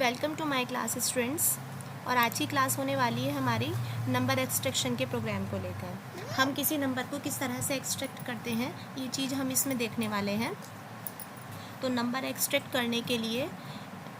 Welcome to my class students. और आज की क्लास होने वाली है हमारी नंबर एक्सट्रैक्शन के प्रोग्राम को लेकर। हम किसी नंबर को किस तरह से एक्सट्रैक्ट करते हैं ये चीज़ हम इसमें देखने वाले हैं। तो नंबर एक्सट्रैक्ट करने के लिए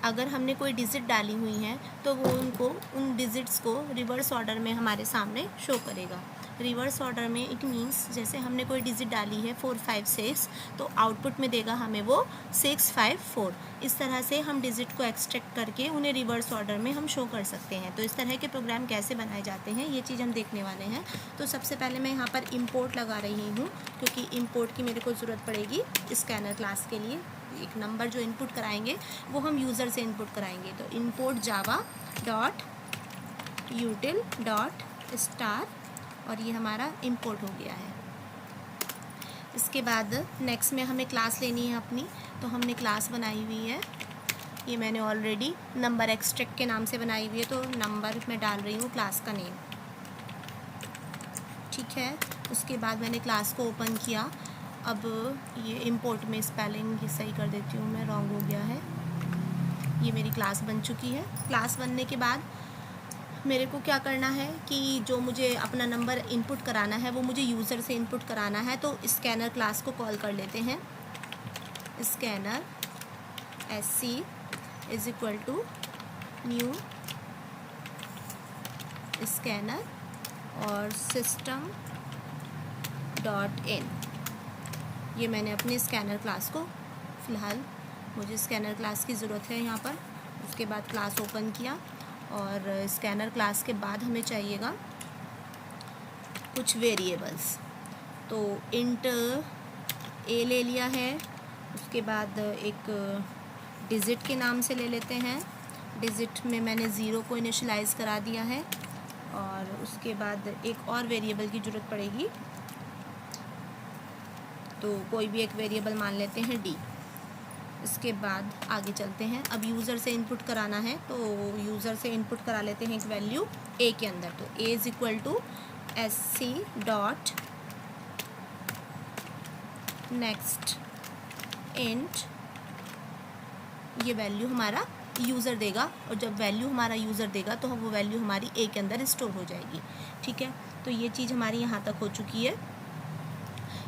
अगर हमने कोई डिजिट डाली हुई हैं तो वो उन डिजिट्स को रिवर्स ऑर्डर में हमारे सामने शो करेगा। रिवर्स ऑर्डर में इट मीन्स जैसे हमने कोई डिजिट डाली है 4 5 6 तो आउटपुट में देगा हमें वो 6 5 4। इस तरह से हम डिजिट को एक्सट्रैक्ट करके उन्हें रिवर्स ऑर्डर में हम शो कर सकते हैं। तो इस तरह के प्रोग्राम कैसे बनाए जाते हैं ये चीज़ हम देखने वाले हैं। तो सबसे पहले मैं यहाँ पर इम्पोर्ट लगा रही हूँ क्योंकि इम्पोर्ट की मेरे को ज़रूरत पड़ेगी स्कैनर क्लास के लिए। एक नंबर जो इनपुट कराएंगे वो हम यूज़र से इनपुट कराएंगे। तो import Java dot यूटिल dot star और ये हमारा इम्पोर्ट हो गया है। इसके बाद नेक्स्ट में हमें क्लास लेनी है अपनी, तो हमने क्लास बनाई हुई है। ये मैंने ऑलरेडी नंबर एक्सट्रैक्ट के नाम से बनाई हुई है, तो नंबर मैं डाल रही हूँ क्लास का नेम, ठीक है। उसके बाद मैंने क्लास को ओपन किया। अब ये इम्पोर्ट में स्पेलिंग सही कर देती हूँ मैं, रॉन्ग हो गया है। ये मेरी क्लास बन चुकी है। क्लास बनने के बाद मेरे को क्या करना है कि जो मुझे अपना नंबर इनपुट कराना है वो मुझे यूज़र से इनपुट कराना है। तो स्कैनर क्लास को कॉल कर लेते हैं। Scanner SC is equal to new scanner और सिस्टम डॉट इन। ये मैंने अपने स्कैनर क्लास को, फ़िलहाल मुझे स्कैनर क्लास की ज़रूरत है यहाँ पर। उसके बाद क्लास ओपन किया और स्कैनर क्लास के बाद हमें चाहिएगा कुछ वेरिएबल्स। तो इंट ए ले लिया है। उसके बाद एक डिजिट के नाम से ले लेते हैं। डिजिट में मैंने 0 को इनिशियलाइज़ करा दिया है। और उसके बाद एक और वेरिएबल की ज़रूरत पड़ेगी, तो कोई भी एक वेरिएबल मान लेते हैं D। इसके बाद आगे चलते हैं। अब यूज़र से इनपुट कराना है, तो यूज़र से इनपुट करा लेते हैं एक वैल्यू A के अंदर। तो A is equal to SC dot next int. ये वैल्यू हमारा यूज़र देगा और जब वैल्यू हमारा यूज़र देगा तो वो वैल्यू हमारी A के अंदर स्टोर हो जाएगी, ठीक है। तो ये चीज़ हमारी यहाँ तक हो चुकी है।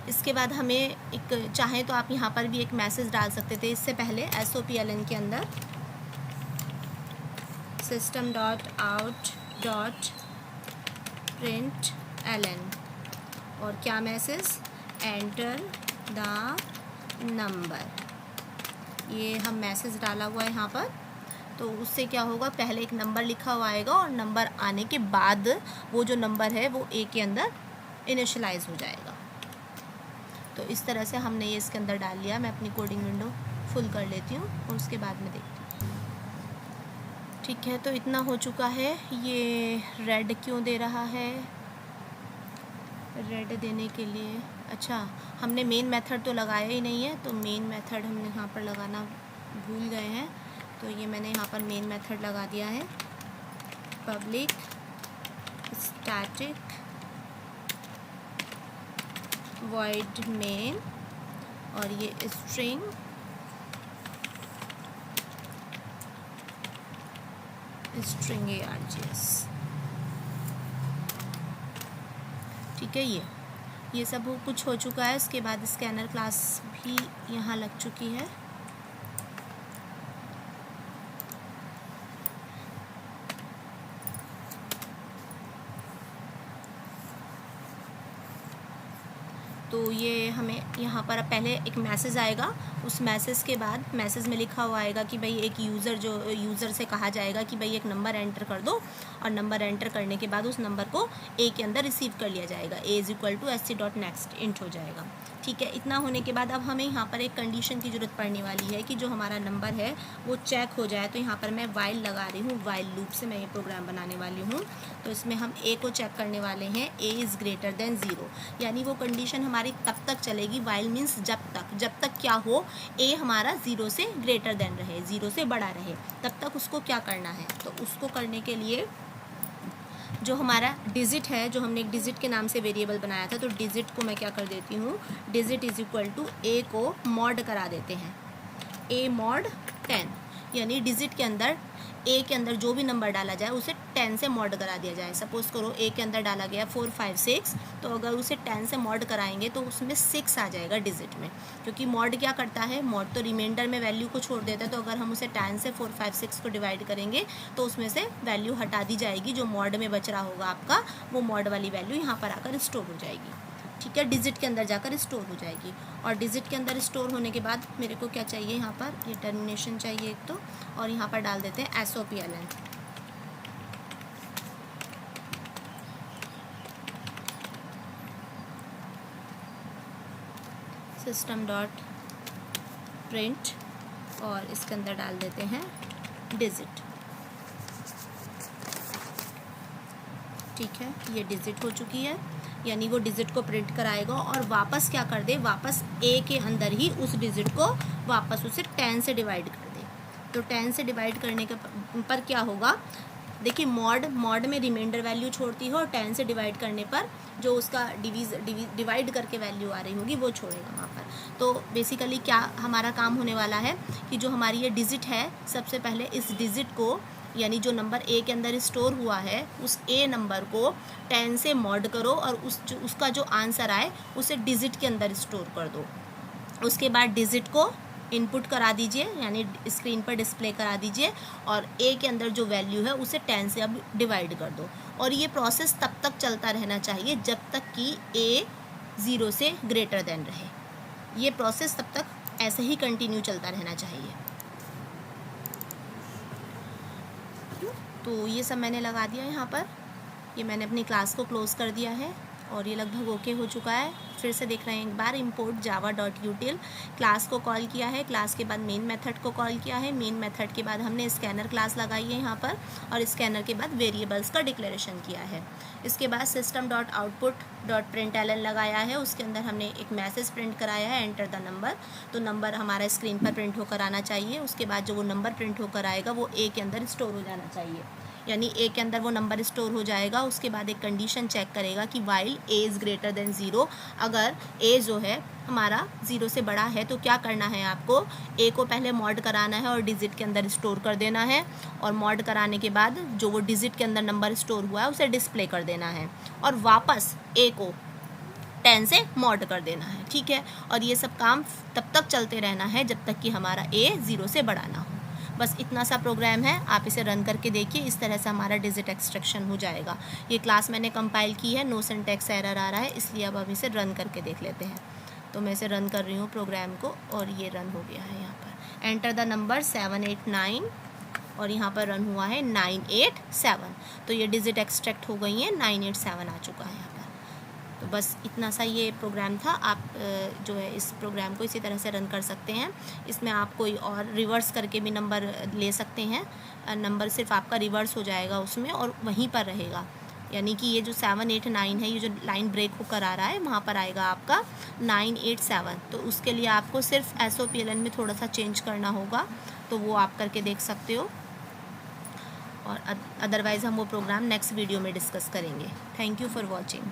इसके बाद हमें एक, चाहें तो आप यहाँ पर भी एक मैसेज डाल सकते थे इससे पहले SOPLN के अंदर, system dot out dot print LN। और क्या मैसेज, एंटर द नंबर। ये हम मैसेज डाला हुआ है यहाँ पर। तो उससे क्या होगा, पहले एक नंबर लिखा हुआ आएगा और नंबर आने के बाद वो जो नंबर है वो A के अंदर इनिशियलाइज हो जाएगा। तो इस तरह से हमने ये इसके अंदर डाल लिया। मैं अपनी कोडिंग विंडो फुल कर लेती हूँ और उसके बाद में देखती हूँ, ठीक है। तो इतना हो चुका है। ये रेड क्यों दे रहा है, रेड देने के लिए, अच्छा हमने मेन मेथड तो लगाया ही नहीं है, तो मेन मेथड हमने यहाँ पर लगाना भूल गए हैं। तो ये मैंने यहाँ पर मेन मेथड लगा दिया है, पब्लिक स्टैटिक void main और ये string args, ठीक है। ये सब कुछ हो चुका है। इसके बाद स्कैनर क्लास भी यहाँ लग चुकी है। तो ये हमें यहाँ पर पहले एक मैसेज आएगा। उस मैसेज के बाद मैसेज में लिखा हुआ आएगा कि भाई एक यूज़र से कहा जाएगा कि भाई एक नंबर एंटर कर दो, और नंबर एंटर करने के बाद उस नंबर को A के अंदर रिसीव कर लिया जाएगा। A is equal to SC dot next int हो जाएगा, ठीक है। इतना होने के बाद अब हमें यहाँ पर एक कंडीशन की ज़रूरत पड़ने वाली है कि जो हमारा नंबर है वो चेक हो जाए। तो यहाँ पर मैं वाइल लगा रही हूँ, वाइल लूप से मैं ये प्रोग्राम बनाने वाली हूँ। तो इसमें हम A को चेक करने वाले हैं, A इज़ ग्रेटर देन 0, यानी वो कंडीशन हमारी तब तक चलेगी, वाइल मीन्स जब तक क्या हो, A हमारा 0 से ग्रेटर देन रहे, 0 से बड़ा रहे, तब तक उसको क्या करना है। तो उसको करने के लिए जो हमारा डिजिट है, जो हमने एक डिजिट के नाम से वेरिएबल बनाया था, तो डिजिट को मैं क्या कर देती हूँ, digit is equal to A को मॉड करा देते हैं, A मॉड 10, यानी डिजिट के अंदर ए के अंदर जो भी नंबर डाला जाए उसे 10 से मॉड करा दिया जाए। सपोज़ करो ए के अंदर डाला गया 4 5 6, तो अगर उसे 10 से मॉड कराएंगे तो उसमें 6 आ जाएगा डिजिट में, क्योंकि मॉड क्या करता है, मॉड तो रिमाइंडर में वैल्यू को छोड़ देता है। तो अगर हम उसे 10 से 4 5 6 को डिवाइड करेंगे तो उसमें से वैल्यू हटा दी जाएगी, जो मॉड में बच रहा होगा आपका वो मॉड वाली वैल्यू यहाँ पर आकर स्टोर हो जाएगी। ठीक है, डिजिट के अंदर जाकर स्टोर हो जाएगी। और डिजिट के अंदर स्टोर होने के बाद मेरे को क्या चाहिए, यहाँ पर ये टर्मिनेशन चाहिए एक तो, और यहाँ पर डाल देते हैं SOPLN। सिस्टम डॉट प्रिंट, और इसके अंदर डाल देते हैं डिजिट। ठीक है, ये डिजिट हो चुकी है, यानी वो डिजिट को प्रिंट कराएगा और वापस क्या कर दे, वापस ए के अंदर ही उस डिजिट को वापस उसे 10 से डिवाइड कर दे। तो 10 से डिवाइड करने के पर क्या होगा, देखिए मॉड में रिमाइंडर वैल्यू छोड़ती है और 10 से डिवाइड करने पर जो उसका डिवाइड करके वैल्यू आ रही होगी वो छोड़ेगा वहाँ पर। तो बेसिकली क्या हमारा काम होने वाला है कि जो हमारी ये डिजिट है, सबसे पहले इस डिजिट को, यानी जो नंबर ए के अंदर स्टोर हुआ है उस ए नंबर को 10 से मॉड करो और उसका जो आंसर आए उसे डिजिट के अंदर स्टोर कर दो। उसके बाद डिजिट को इनपुट करा दीजिए, यानी स्क्रीन पर डिस्प्ले करा दीजिए, और ए के अंदर जो वैल्यू है उसे 10 से अब डिवाइड कर दो। और ये प्रोसेस तब तक चलता रहना चाहिए जब तक कि ए 0 से ग्रेटर देन रहे। ये प्रोसेस तब तक ऐसे ही कंटिन्यू चलता रहना चाहिए। तो ये सब मैंने लगा दिया यहाँ पर, ये मैंने अपनी क्लास को क्लोज़ कर दिया है और ये लगभग ओके हो चुका है। फिर से देख रहे हैं एक बार, import java.util, क्लास को कॉल किया है, क्लास के बाद मेन मेथड को कॉल किया है, मेन मेथड के बाद हमने स्कैनर क्लास लगाई है यहाँ पर, और स्कैनर के बाद वेरिएबल्स का डिक्लेरेशन किया है। इसके बाद system.output.println लगाया है, उसके अंदर हमने एक मैसेज प्रिंट कराया है, एंटर द नंबर। तो नंबर हमारा स्क्रीन पर प्रिंट होकर आना चाहिए। उसके बाद जो वो नंबर प्रिंट होकर आएगा वो ए के अंदर स्टोर हो जाना चाहिए, यानी ए के अंदर वो नंबर स्टोर हो जाएगा। उसके बाद एक कंडीशन चेक करेगा कि while A is greater than 0, अगर ए जो है हमारा 0 से बड़ा है तो क्या करना है आपको, ए को पहले मॉड कराना है और डिजिट के अंदर स्टोर कर देना है, और मॉड कराने के बाद जो वो डिजिट के अंदर नंबर स्टोर हुआ है उसे डिस्प्ले कर देना है, और वापस ए को 10 से मॉड कर देना है। ठीक है, और ये सब काम तब तक चलते रहना है जब तक कि हमारा ए 0 से बड़ा ना हो। बस इतना सा प्रोग्राम है, आप इसे रन करके देखिए, इस तरह से हमारा डिजिट एक्सट्रैक्शन हो जाएगा। ये क्लास मैंने कंपाइल की है, नो सिंटैक्स एरर आ रहा है, इसलिए अब हम इसे रन करके देख लेते हैं। तो मैं इसे रन कर रही हूँ प्रोग्राम को, और ये रन हो गया है। यहाँ पर एंटर द नंबर 789, और यहाँ पर रन हुआ है 987। तो ये डिजिट एक्सट्रैक्ट हो गई है, 987 आ चुका है यहाँ पर। तो बस इतना सा ये प्रोग्राम था। आप जो है इस प्रोग्राम को इसी तरह से रन कर सकते हैं। इसमें आप कोई और रिवर्स करके भी नंबर ले सकते हैं, नंबर सिर्फ आपका रिवर्स हो जाएगा उसमें और वहीं पर रहेगा, यानी कि ये जो 789 है, ये जो लाइन ब्रेक होकर आ रहा है वहाँ पर आएगा आपका 987। तो उसके लिए आपको सिर्फ SOPLN में थोड़ा सा चेंज करना होगा, तो वो आप करके देख सकते हो, और अदरवाइज़ हम वो प्रोग्राम नेक्स्ट वीडियो में डिस्कस करेंगे। Thank you for watching.